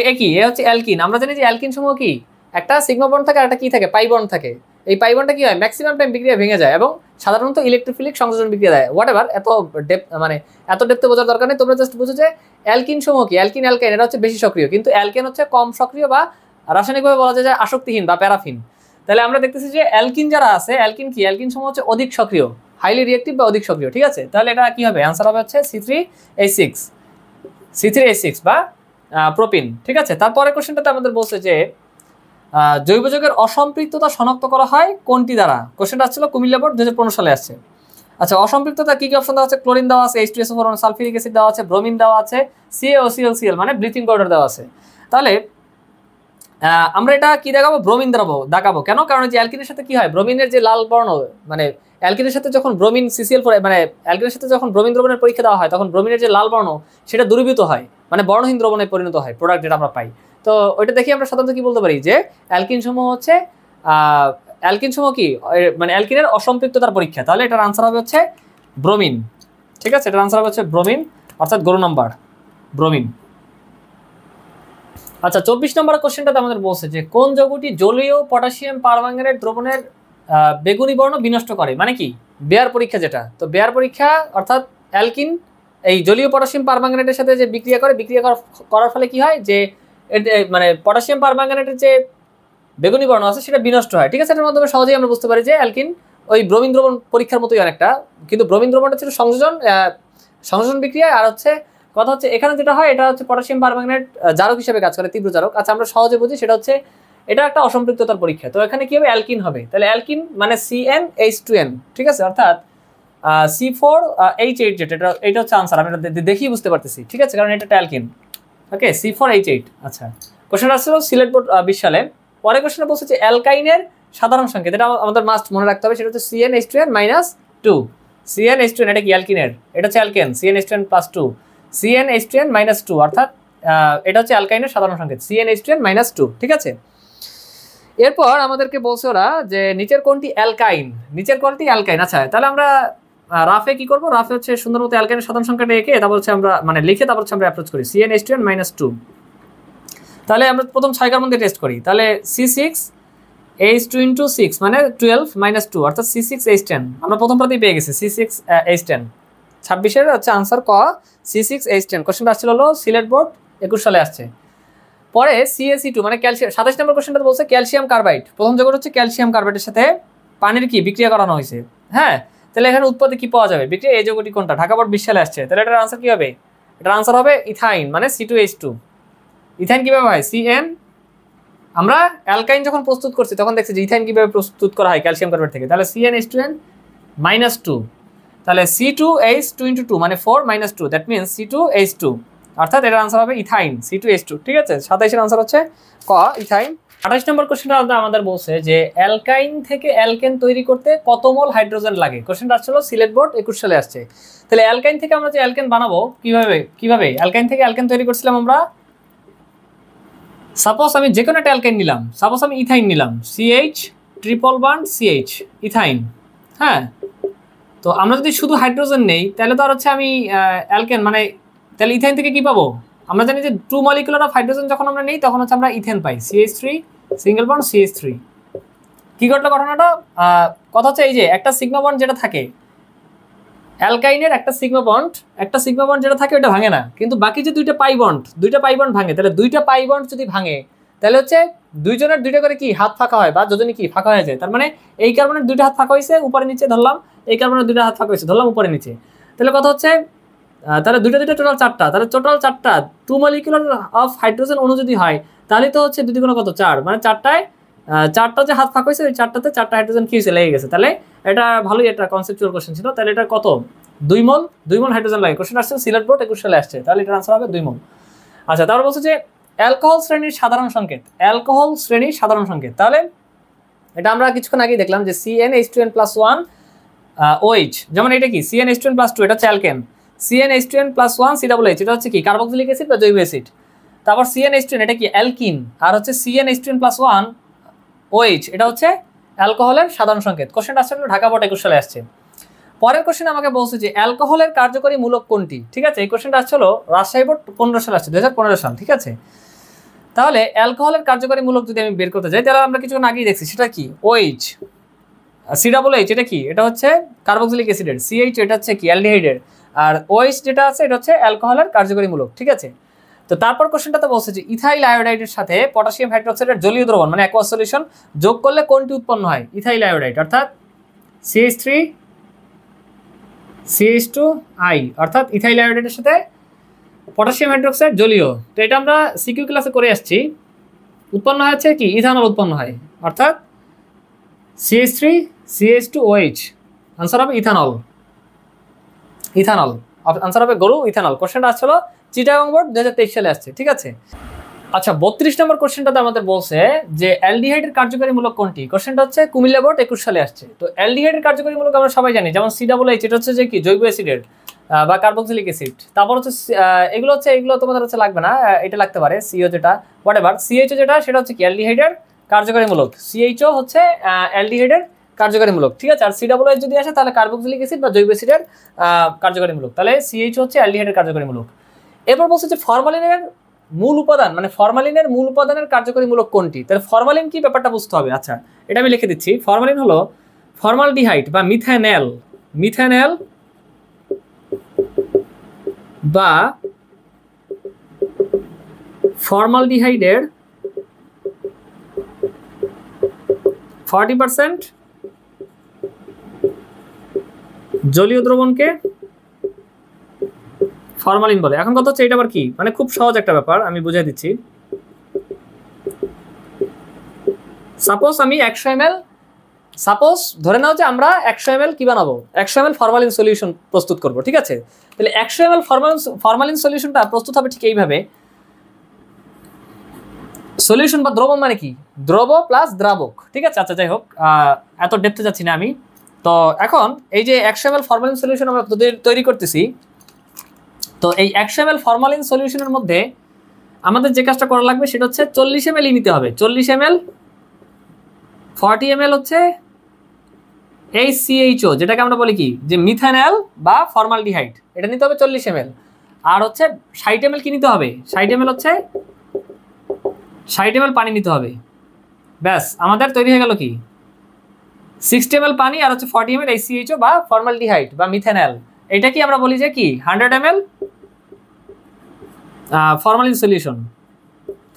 হচ্ছে অ্যালকিন। আমরা জানি যে অ্যালকিন সমূহ কি একটা সিগমা বন্ড থাকে আর একটা কি থাকে, পাই বন্ড থাকে। এই পাই বন্ডটা কি হয়, ম্যাক্সিমাম টাইম বিক্রিয়া ভেঙে যায় এবং সাধারণত ইলেকট্রোফিলিক সংযোজন বিক্রিয়া দেয়। হোয়াটএভার, এত ডেপথে বোঝার দরকার নেই, তোমরা জাস্ট বুঝো যে অ্যালকিন সমূহ কি, অ্যালকিন এটা হচ্ছে বেশি সক্রিয়, কিন্তু অ্যালকেন হচ্ছে কম সক্রিয় বা রাসায়নিকভাবে বলা যায় যে আসক্তিহীন বা প্যারাফিন। তাহলে আমরা দেখতেছি যে অ্যালকিন যারা আছে, অ্যালকিন সমূহ হচ্ছে অধিক সক্রিয়, হাইলি রিঅ্যাক্টিভ বা অধিক সক্রিয়, ঠিক আছে। তাহলে এটা কি হবে, আনসার হবে হচ্ছে C3H6 বা প্রোপিন, ঠিক আছে। তারপরে কোশ্চেনটাতে আমাদের বলছে যে জৈব যৌগের অসম্পৃক্ততা শনাক্ত করা হয় কোনটি দ্বারা। কোশ্চেনটা আসছিল কুমিল্লা বোর্ড 2015 সালে আসছে। আচ্ছা অসম্পৃক্ততা কি কি অপশন দেওয়া আছে, ক্লোরিন দেওয়া আছে, H2SO4 সালফিউরিক অ্যাসিড দেওয়া আছে, ব্রোমিন দেওয়া আছে, CaOClCl মানে ব্লিচিং পাউডার দেওয়া আছে। তাহলে আমরা এটা কি দেখাবো, ব্রোমিন দেখাবো। কেন, কারণ যে অ্যালকিনের সাথে কি হয়, ব্রোমিনের যে লাল বর্ণ, মানে অ্যালকিনের সাথে যখন ব্রোমিন CCl4 মানে অ্যালকিনের সাথে যখন ব্রোমিন দ্রবণের পরীক্ষা দেওয়া হয় তখন ব্রোমিনের যে লাল বর্ণ সেটা দূরীভূত হয়, মানে বর্ণহীন দ্রবণে পরিণত হয় প্রোডাক্ট যেটা আমরা পাই। তো ওইটা দেখি আমরা সাধারণত কি বলতে পারি যে অ্যালকিন সমূহ কি মানে অ্যালকিনের অসম্পৃক্ততার পরীক্ষা। তাহলে এটার আনসার হবে হচ্ছে ব্রোমিন, ঠিক আছে, এটার আনসার হবে হচ্ছে ব্রোমিন অর্থাৎ গরু নাম্বার ব্রোমিন। আচ্ছা 24 নম্বর কোশ্চেনটাতে আমাদের বলছে যে কোন যৌগটি জলীয় পটাশিয়াম পারম্যাঙ্গানেট দ্রবণের বেগুনি বর্ণ বিনষ্ট করে, মানে কি বেয়ার পরীক্ষা যেটা। তো বেয়ার পরীক্ষা অর্থাৎ অ্যালকিন এই জলীয় পটাশিয়াম পারম্যাঙ্গানেটের সাথে যে বিক্রিয়া করার ফলে কি হয় যে মানে পটাশিয়াম পারম্যাঙ্গানেটের যে বেগুনি বর্ণ আছে সেটা বিনষ্ট হয়, ঠিক আছে। এটার মাধ্যমে সহজেই আমরা বুঝতে পারি যে অ্যালকিন ওই ব্রোমিন দ্রবণ পরীক্ষার মতোই অনেকটা, কিন্তু ব্রোমিন দ্রবণটা ছিল সংযোজন বিক্রিয়া, আর হচ্ছে কথা হচ্ছে এখানে যেটা হয় এটা হচ্ছে পটাশিয়াম পারম্যাঙ্গানেট জারক হিসেবে কাজ করে, তীব্র জারক। আচ্ছা আমরা সহজে বুঝি, সেটা হচ্ছে এটা একটা অসম্পৃক্ততার পরীক্ষা। তো এখানে কি হবে, অ্যালকিন হবে। তাহলে অ্যালকিন মানে CnH2n, ঠিক আছে, অর্থাৎ C4H8 যেটা এটা হচ্ছে আনসার। আমি এটা দেখি বুঝতে পারতেছি, ঠিক আছে, কারণ এটা অ্যালকিন। ওকে, C4H8। আচ্ছা কোশ্চেন আসছিল সিলেট বোর্ড 20 সালে। পরে কোশ্চেন বলছে যে অ্যালকাইনের সাধারণ সংকেত, এটা আমাদের মাস্ট মনে রাখতে হবে, সেটা হচ্ছে CnH2n-2। CnH2n এটা কি অ্যালকিনের, এটা হচ্ছে অ্যালকেন, CnH2n+2। CnH2n -2, অর্থাৎ এটা হচ্ছে অ্যালকাইনের সাধারণ সংকেত CnH2n -2, ঠিক আছে। এরপর আমাদেরকে বলছে ওরা যে নিচের কোনটি অ্যালকাইন, আচ্ছা তাহলে আমরা রাফে কি করব, রাফে হচ্ছে সুন্দর মতো অ্যালকাইনের সাধারণ সংখ্যাটা এঁকে তারপর হচ্ছে আমরা মানে লিখে তারপর হচ্ছে আমরা অ্যাপ্রোচ করি CnH2n -2। তাহলে আমরা প্রথম 6 কার্বন দিয়ে টেস্ট করি, তাহলে C6H2 × 6 মানে 12 -2 অর্থাৎ C6H10, আমরা প্রথমটাতেই পেয়ে গেছি C6H10। 26-এর হচ্ছে আনসার ক C6H10। কোশ্চেনটা আসছিল হলো সিলেট বোর্ড 21 সালে আসছে। পরে CaC2 মানে ক্যালসিয়াম, 27 নম্বর কোশ্চেনটা বলছে ক্যালসিয়াম কার্বাইড, প্রথম যৌগ হচ্ছে ক্যালসিয়াম কার্বাইডের সাথে পানির কি বিক্রিয়া করানো হয়েছে। হ্যাঁ, তাহলে এখানে উৎপাদে কি পাওয়া যাবে বিক্রিয়া, এই যৌগটি কোনটা, ঢাকা বোর্ড 20 সালে আসছে। তাহলে এটার আনসার কি হবে, এটার আনসার হবে ইথাইন মানে C2H2। ইথাইন কিভাবে হয়, CN, আমরা অ্যালকাইন যখন প্রস্তুত করছি তখন দেখছি যে ইথাইন কিভাবে প্রস্তুত করা হয় ক্যালসিয়াম কার্বাইড থেকে। তাহলে CnH2n -2, তাহলে C2H2 × 2 মানে 4 -2, দ্যাট মিনস C2H2, অর্থাৎ এটার আনসার হবে ইথাইন C2H2, ঠিক আছে। 27-এর আনসার হচ্ছে ক ইথাইন। 28 নম্বর কোশ্চেনটা আমাদের বলছে যে অ্যালকাইন থেকে অ্যালকেন তৈরি করতে কত মোল হাইড্রোজেন লাগে। কোশ্চেনটা আসছিল সিলেট বোর্ড 21 সালে আসছে। তাহলে অ্যালকাইন থেকে আমরা যে অ্যালকেন বানাবো কিভাবে অ্যালকাইন থেকে অ্যালকেন তৈরি করছিলাম আমরা, সাপোজ আমি যে কোনো একটা অ্যালকাইন নিলাম, সাপোজ আমি ইথাইন নিলাম CH∼ ইথাইন। হ্যাঁ, তো আমরা যদি শুধু হাইড্রোজেন নেই তাহলে তো আর হচ্ছে আমি অ্যালকেন মানে তাহলে ইথাইন থেকে কি পাবো, আমরা জানি যে 2 মলিকুলার অফ হাইড্রোজেন যখন আমরা নেই তখন হচ্ছে আমরা ইথেন পাই CH3 সিঙ্গেল বন্ড CH3। কি ঘটলো ঘটনাটা, কথা হচ্ছে এই যে একটা সিগমা বন্ড যেটা থাকে অ্যালকাইনের, একটা সিগমা বন্ড যেটা থাকে ওটা ভাঙে না, কিন্তু বাকি যে দুইটা পাই বন্ড ভাঙে। তাহলে দুইটা পাই বন্ড যদি ভাঙে তাহলে হচ্ছে দুইজনের দুইটা করে কি হাত ফাঁকা হয় বা যোজনী কি ফাঁকা হয়ে যায়। তার মানে এই কার্বনের দুইটা হাত ফাঁকা হয়েছে উপরে নিচে ধরলাম, এই কার্বনের দুইটা হাত ফাঁকা হয়েছে ধরলাম উপরে নিচে। তাহলে কথা হচ্ছে তাহলে দুইটা টোটাল 4টা, তাহলে টোটাল 4টা 2 মলিকুলার অফ হাইড্রোজেন অণু যদি হয় তাহলে তো হচ্ছে 2 × কত 4, মানে 4টা যে হাত ফাঁকা হয়েছে ওই 4টাতে 4টা হাইড্রোজেন কি হয়েছে লেগে গেছে। তাহলে এটা ভালোই একটা কনসেপচুয়াল কোশ্চেন ছিল। তাহলে এটা কত 2 মোল হাইড্রোজেন লাগে। কোশ্চেন আসছে সিলেট বোর্ড 21 সালে আসছে, তাহলে এটার আনসার হবে 2 মোল। আচ্ছা, তারপর বলছে যে অ্যালকোহল শ্রেণীর সাধারণ সংকেত, তাহলে এটা আমরা কিছুক্ষণ আগেই দেখলাম যে CnH2n+1 OH, যেমন এটা কি CnH2n+2 এটা হচ্ছে অ্যালকেন, CnH2n+1 COOH এটা হচ্ছে কি কার্বক্সিলিক অ্যাসিড বা জৈব অ্যাসিড। তারপর CnH2n এটা কি অ্যালকিন, আর হচ্ছে CnH2n+1 OH এটা হচ্ছে অ্যালকোহলের সাধারণ সংকেত। কোশ্চেনটা আসলে ঢাকা বোর্ড 21 সালে আসছে। পরের কোশ্চেন আমাকে বলছে যে অ্যালকোহলের কার্যকরী মূলক কোনটি, ঠিক আছে। এই কোশ্চেনটা আসছিল রাজশাহী বোর্ড 15 সালে আসছে, 2015 সাল, ঠিক আছে। তাহলে অ্যালকোহলের কার্যকরী মূলক যদি আমি বের করতে যাই তাহলে আমরা কিছুক্ষণ আগেই দেখছি সেটা কি OH, COOH এটা কি, এটা হচ্ছে কার্বক্সিলিক অ্যাসিডের, CH এটা হচ্ছে কি অ্যালডিহাইডের, আর OH যেটা আছে এটা হচ্ছে অ্যালকোহলের কার্যকরী মূলক, ঠিক আছে। তো তারপর কোশ্চেনটাতে বলছে যে ইথাইল আয়োডাইডের সাথে পটাশিয়াম হাইড্রোক্সাইডের জলীয় দ্রবণ মানে অ্যাকোয়াস সলিউশন যোগ করলে কোনটি উৎপন্ন হয়, ইথাইল আয়োডাইড অর্থাৎ CH3CH2I, অর্থাৎ ইথাইল আয়োডাইডের সাথে পটাশিয়াম হাইড্রোক্সাইড জলীয়। তো এটা আমরা সিকিউ ক্লাসে করে আসছি, উৎপন্ন হচ্ছে কি ইথানল উৎপন্ন হয়, অর্থাৎ CH3CH2OH, আনসার হবে ইথানল, আনসার হবে গরু ইথানল। কোশ্চেনটা আসছিল চিটাগং বোর্ড 2023 সালে আসছে, ঠিক আছে। আচ্ছা, 32 নম্বর কোশ্চেনটাতে আমাদের বলছে যে অ্যালডিহাইডের কার্যকরী মূলক কোনটি। কোশ্চেনটা হচ্ছে কুমিল্লা বোর্ড 21 সালে আসছে। তো অ্যালডিহাইডের কার্যকরী মূলক আমরা সবাই জানি, যেমন COOH এটা হচ্ছে যে কি জৈব অ্যাসিডের বা কার্বক্সিলিক অ্যাসিড। তারপর হচ্ছে এগুলো তোমাদের হচ্ছে লাগবে না, এটা লাগতে পারে CO যেটা হোয়াটএভার, CHO যেটা সেটা হচ্ছে কি অ্যালডিহাইডের কার্যকরী মূলক, CHO হচ্ছে অ্যালডিহাইডের কার্যকরী মূলক, ঠিক আছে। আর COOH যদি আসে তাহলে কার্বক্সিলিক অ্যাসিড বা জৈব অ্যাসিডের কার্যকরী মূলক, তাহলে CHO হচ্ছে অ্যালডিহাইডের কার্যকরী মূলক। এরপর বলছে যে ফরমালিনের মূল উপাদানের কার্যকরী মূলক কোনটি। তাহলে ফরমালিন কি ব্যাপারটা বুঝতে হবে। আচ্ছা, এটা আমি লিখে দিচ্ছি। ফরমালিন হলো ফর্মালডিহাইড বা মিথানল বা ফর্মালডিহাইডের 40% জলীয় দ্রবণকে ফরমালিন বলে। এখন কথা হচ্ছে এটা আবার কি, মানে খুব সহজ একটা ব্যাপার, আমি বুঝিয়ে দিচ্ছি। সাপোজ আমি 100 ml, সাপোজ ধরে নাও যে আমরা 100 ml কি বানাবো, 100 ml ফরমালিন সলিউশন প্রস্তুত করব, ঠিক আছে। তাহলে 100 ml ফরমালিন সলিউশনটা প্রস্তুত হবে ঠিক এইভাবে। সলিউশন বা দ্রবণ মানে কি, দ্রব প্লাস দ্রাবক, ঠিক আছে। আচ্ছা, যাই হোক, এত ডেপথে যাচ্ছি না আমি। তো এখন এই যে 100 ml ফরমালিন সলিউশন আমরা তৈরি করতেছি, তো এই 100 ml ফরমালিন সলিউশনের মধ্যে আমাদের যে কাজটা করা লাগবে সেটা হচ্ছে 40 ml নিতে হবে। 40 ml 40 ml হচ্ছে HCHO, যেটাকে আমরা বলি কি যে মিথানল বা ফর্মালডিহাইড, এটা নিতে হবে 40 ml। আর হচ্ছে 60 ml কি নিতে হবে, 60 ml হচ্ছে 60 ml পানি নিতে হবে। ব্যাস আমাদের তৈরি হয়ে গেল কি 60 ml পানি আর হচ্ছে 40 ml HCHO বা ফর্মালডিহাইড বা মিথানল। এটা কি আমরা বলি যে কি 100 ml formalin solution,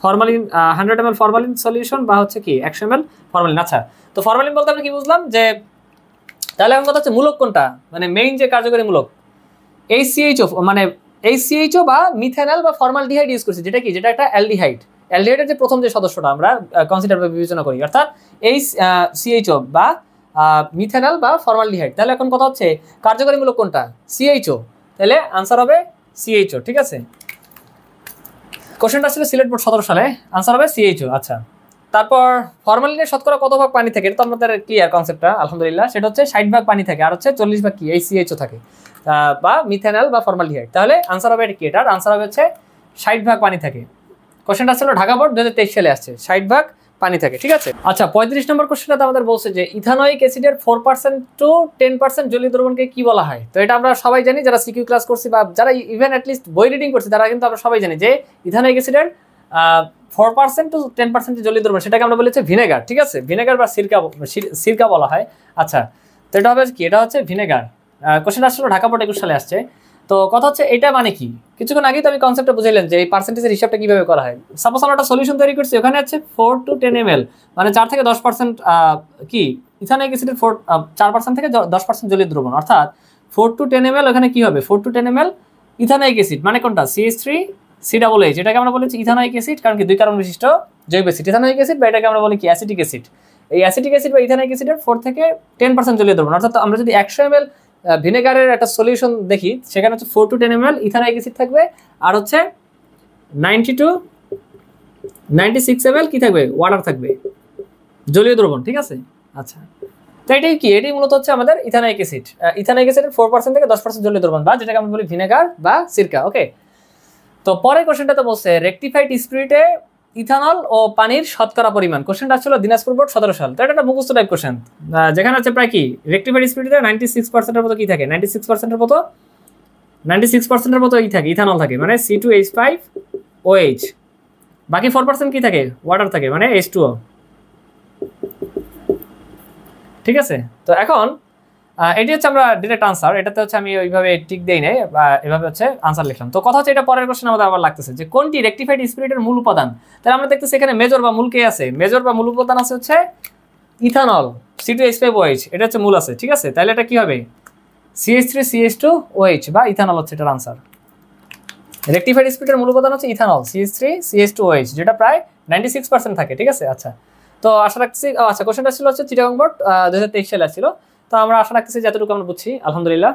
formalin 100 ml formalin solution বা হচ্ছে কি 100 ml ফরমালিন। আচ্ছা, তো ফরমালিন বলতে আমরা কি বুঝলাম যে তাহলে এখন কথা হচ্ছে মূলক কোনটা, মানে মেইন যে কার্যকরী মূলক HCHO, মানে HCHO বা মিথানল বা ফর্মালডিহাইড ইউজ করছি, যেটা কি যেটা একটা অ্যালডিহাইড। অ্যালডিহাইডের যে প্রথম যে সদস্যটা আমরা কনসিডার বা বিবেচনা করি, অর্থাৎ HCHO বা মিথানল বা ফর্মালডিহাইড। তাহলে এখন কথা হচ্ছে কার্যকরী মূলক কোনটা, CHO। তাহলে আনসার হবে CHO। ঠিক আছে, কোশ্চেনটা ছিল সিলেট বোর্ড 17 সালে, আনসার হবে CHO। আচ্ছা, তারপর ফরমালিনের শতকরা কত ভাগ পানি থাকে, এটা তো আমাদের ক্লিয়ার কনসেপ্টটা আলহামদুলিল্লাহ। সেটা হচ্ছে 60 ভাগ পানি থাকে আর হচ্ছে 40 ভাগ কি HCHO থাকে বা মিথানল বা ফর্মালডিহাইড। তাহলে আনসার হবে এটা কি, এটার আনসার হবে হচ্ছে 60 ভাগ পানি থাকে। কোশ্চেনটা ছিল ঢাকা বোর্ড 2023 সালে আসছে, 60 ভাগ পানি থাকে। ঠিক আছে, আচ্ছা 35 নম্বর কোশ্চেনটা আমাদের বলছে যে ইথানোয়িক অ্যাসিডের 4% টু 10% জলীয় দ্রবণকে কি বলা হয়। তো এটা আমরা সবাই জানি যারা সিকিউ ক্লাস করছি বা যারা ইভেন অ্যাটলিস্ট বই রিডিং করছি, তারা কিন্তু আমরা সবাই জানি যে ইথানোয়িক অ্যাসিডের 4% টু 10% জলীয় দ্রবণ, সেটাকে আমরা বলেছি ভিনেগার। ঠিক আছে, ভিনেগার বা সিরকা বলা হয়। আচ্ছা, তো এটা হবে কি, এটা হচ্ছে ভিনেগার। কোশ্চেন আসলে ঢাকা বোর্ড 21 সালে আসছে। তো কথা হচ্ছে এটা মানে কি, কিছুক্ষণ আগেই তো আমি কনসেপ্টটা বুঝাইলাম যে এই পার্সেন্টেজের হিসাবটা কিভাবে করা হয়। সাপোজ আমরা একটা সলিউশন তৈরি করছি, ওখানে হচ্ছে 4 to 10 ml, মানে 4 থেকে 10% কি ইথানোয়িক অ্যাসিডের 4% থেকে 10% জলীয় দ্রবণ, অর্থাৎ 4 to 10 ml ওখানে কি হবে 4 to 10 ml ইথানোয়িক অ্যাসিড, মানে কোনটা CH3COOH, এটাকে আমরা বলেছি ইথানোয়িক অ্যাসিড, কারণ কি 2 কার্বন বিশিষ্ট জৈব অ্যাসিড ইথানোয়িক অ্যাসিড, বা এটাকে আমরা বলি কি অ্যাসিটিক অ্যাসিড। এই অ্যাসিটিক অ্যাসিড বা ইথানোয়িক অ্যাসিডের 4 থেকে 10% জলীয় দ্রবণ, অর্থাৎ আমরা যদি 100 ml ভিনেগারের একটা সলিউশন দেখি, সেখানে হচ্ছে 4 to 10 ml ইথানোয়িক অ্যাসিড থাকবে আর হচ্ছে 90 to 96 ml কি থাকবে, ওয়াটার থাকবে, জলীয় দ্রবণ। ঠিক আছে, আচ্ছা, তো এটাই কি, এটাই মূলত হচ্ছে আমাদের ইথানোয়িক অ্যাসিড। ইথানোয়িক অ্যাসিডের 4% থেকে 10% জলীয় দ্রবণ, বা যেটাকে আমরা বলি ভিনেগার বা সিরকা। ওকে, তো পরের কোশ্চেনটা বলছে রেকটিফাইড স্পিরিটে ইথানল ও পানির শতকরা পরিমাণ। কোশ্চেনটা ছিল দিনাজপুর বোর্ড 17 সাল। তো এটা একটা মুখস্থ টাইপ কোশ্চেন, যেখানে হচ্ছে প্রায় কি রেকটিফাইড স্পিরিটে 96%-এর মতো কি থাকে, 96%-এর মতো ই থাকে, ইথানল থাকে, মানে C2H5OH। বাকি 4% কি থাকে, ওয়াটার থাকে, মানে H2O। ঠিক আছে, তো এখন এটি হচ্ছে আমরা ডিরেক্ট আনসার, এটাতে হচ্ছে আমি ওইভাবে টিক দেই নাই, এভাবে হচ্ছে আনসার লিখলাম। তো কথা হচ্ছে এটা পরের কোশ্চেন আমাদের আবার লাগতেছে যে কোনটি রেকটিফাইড স্পিরিটের মূল উপাদান। তাহলে আমরা দেখতেছি এখানে মেজর বা মূল কে আছে, মেজর বা মূল উপাদান আছে হচ্ছে ইথানল C2H5OH, এটা হচ্ছে মূল আছে। ঠিক আছে, তাহলে এটা কি হবে CH3CH2OH বা ইথানল হচ্ছে এটার আনসার। রেকটিফাইড স্পিরিটের মূল উপাদান হচ্ছে ইথানল CH3CH2OH, যেটা প্রায় 96% থাকে। ঠিক আছে, আচ্ছা, তো আশা রাখছি, আচ্ছা কোশ্চেনটা ছিল হচ্ছে চিটাগং বোর্ড 2023 সালে আসছিল। তো আমরা আশা রাখতেছি যতটুকু আমরা বুঝছি আলহামদুলিল্লাহ।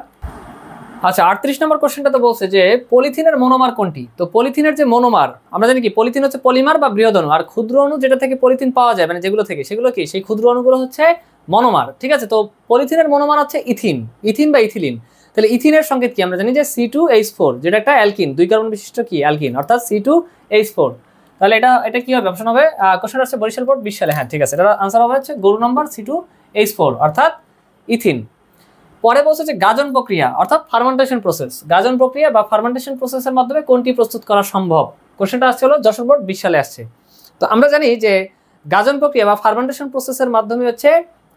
আচ্ছা, 38 নম্বর কোশ্চেনটা তো বলছে যে পলিথিনের মনোমার কোনটি। তো পলিথিনের যে মনোমার, আমরা জানি কি পলিথিন হচ্ছে পলিমার বা বৃহৎ অণু, আর ক্ষুদ্র অণু যেটা থেকে পলিথিন পাওয়া যায়, মানে যেগুলো থেকে, সেগুলো কি সেই ক্ষুদ্র অণুগুলো হচ্ছে মনোমার। ঠিক আছে, তো পলিথিনের মনোমার হচ্ছে ইথিন বা ইথিলিন। তাহলে ইথিনের সংকেত কি, আমরা জানি যে C2H4, যেটা একটা অ্যালকিন, 2 কার্বন বিশিষ্ট কি অ্যালকিন, অর্থাৎ C2H4। তাহলে এটা কি হবে, অপশন হবে, কোশ্চেন হচ্ছে বরিশাল বোর্ড 20 সালে। হ্যাঁ ঠিক আছে, এটা আনসার হবে হচ্ছে গরু নাম্বার C2H4, অর্থাৎ ইথিন। পরে বলছে যে গাজন প্রক্রিয়া অর্থাৎ ফার্মেন্টেশন প্রসেস, গাজন প্রক্রিয়া বা ফার্মেন্টেশন প্রসেসের মাধ্যমে কোনটি প্রস্তুত করা সম্ভব। কোশ্চেনটা আসছে হলো যশোর বোর্ড 20 সালে আসছে। তো আমরা জানি যে গাজন প্রক্রিয়া বা ফার্মেন্টেশন প্রসেসের মাধ্যমে হচ্ছে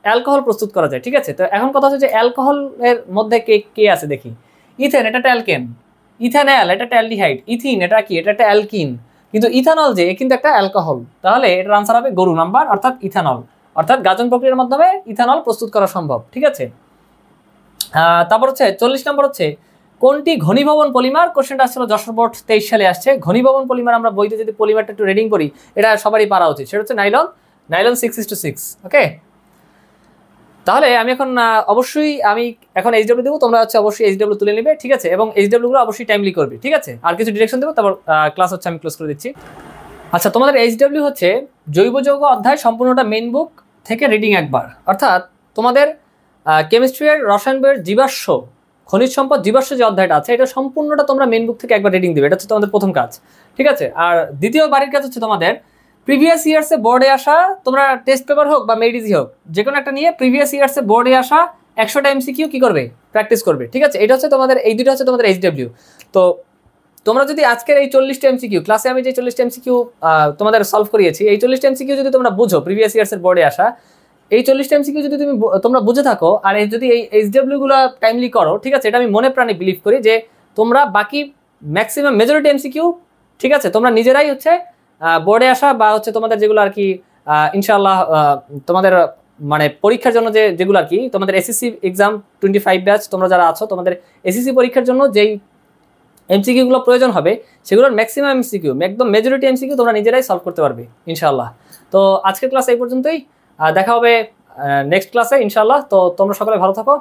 অ্যালকোহল প্রস্তুত করা যায়। ঠিক আছে, তো এখন কথা হচ্ছে যে অ্যালকোহলের মধ্যে কে আছে দেখি। ইথেন, এটা একটা অ্যালকেন। ইথানল, এটা একটা অ্যালডিহাইড। ইথিন, এটা কি, এটা একটা অ্যালকিন। কিন্তু ইথানল যে কিন্তু একটা অ্যালকোহল, তাহলে এটার আনসার হবে গরু নাম্বার, অর্থাৎ ইথানল, অর্থাৎ গাজন প্রক্রিয়ার মাধ্যমে ইথানল প্রস্তুত করা সম্ভব। ঠিক আছে, তারপর হচ্ছে 40 নম্বর হচ্ছে কোনটি ঘনীভবন পলিমার। কোশ্চেনটা আসলে যশোর বোর্ড 23 সালে আসছে। ঘনীভবন পলিমার আমরা বইতে যদি পলিমারটা একটু রিডিং করি, এটা সবারই পারা উচিত। সেটা হচ্ছে নাইলন 6:6। ওকে, তাহলে আমি এখন অবশ্যই আমি এখন HW দেবো, তোমরা হচ্ছে অবশ্যই HW তুলে নেবে। ঠিক আছে, এবং HW গুলো অবশ্যই টাইমলি করবে। ঠিক আছে, আর কিছু ডিরেকশন দেবো, তারপর ক্লাস হচ্ছে আমি ক্লোজ করে দিচ্ছি। আচ্ছা, তোমাদের HW হচ্ছে জৈব যৌগ অধ্যায় সম্পূর্ণটা মেইন বুক থেকে রিডিং একবার, অর্থাৎ তোমাদের কেমিস্ট্রির রসায়ন বইয়ের জীবাশ্ম খনিজ সম্পদ জীবাশ্ম যে অধ্যায়টা আছে এটা সম্পূর্ণটা তোমরা মেইন বুক থেকে একবার রিডিং দিবে, এটা হচ্ছে তোমাদের প্রথম কাজ, ঠিক আছে। আর দ্বিতীয় বাড়ির কাজ হচ্ছে তোমাদের প্রিভিয়াস ইয়ার্সে বোর্ডে আসা, তোমরা টেস্ট পেপার হোক বা মেডিজি হোক যে কোনো একটা নিয়ে প্রিভিয়াস ইয়ার্সে বোর্ডে আসা 100টা এমসিকিউ কি করবে, প্র্যাকটিস করবে, ঠিক আছে। এটা হচ্ছে তোমাদের, এই দুটো হচ্ছে তোমাদের এইচডব্লিউ। তো তোমরা যদি আজকের এই 40টা এমসিকিউ ক্লাসে আমি যে 40টা এমসিকিউ তোমাদের সলভ করিয়েছি, এই 40টা এমসিকিউ যদি তোমরা বুঝো প্রিভিয়াস ইয়ার্সের বোর্ডে আসা, এই 40টা এমসিকিউ যদি তোমরা বুঝে থাকো আর যদি এই এইচডব্লিউ গুলো টাইমলি করো, ঠিক আছে, এটা আমি মনে প্রাণে বিলিভ করি যে তোমরা বাকি ম্যাক্সিমাম মেজরিটি এমসিকিউ, ঠিক আছে, তোমরা নিজেরাই হচ্ছে বোর্ডে আসা বা হচ্ছে তোমাদের যেগুলো আর কি ইনশাআল্লাহ তোমাদের মানে পরীক্ষার জন্য যেগুলো আর কি তোমাদের এসএসসি এক্সাম 25 ব্যাচ তোমরা যারা আছো, তোমাদের এসএসসি পরীক্ষার জন্য যেই এমসিকিউ গুলো প্রয়োজন হবে সেগুলোর ম্যাক্সিমাম এমসিকিউ, একদম মেজরিটি এমসিকিউ তোমরা নিজেরাই সলভ করতে পারবে ইনশাআল্লাহ। তো আজকের ক্লাস এই পর্যন্তই, দেখা হবে নেক্সট ক্লাসে ইনশাআল্লাহ। তো তোমরা সকলে ভালো থাকো,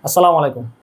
আসসালামু আলাইকুম।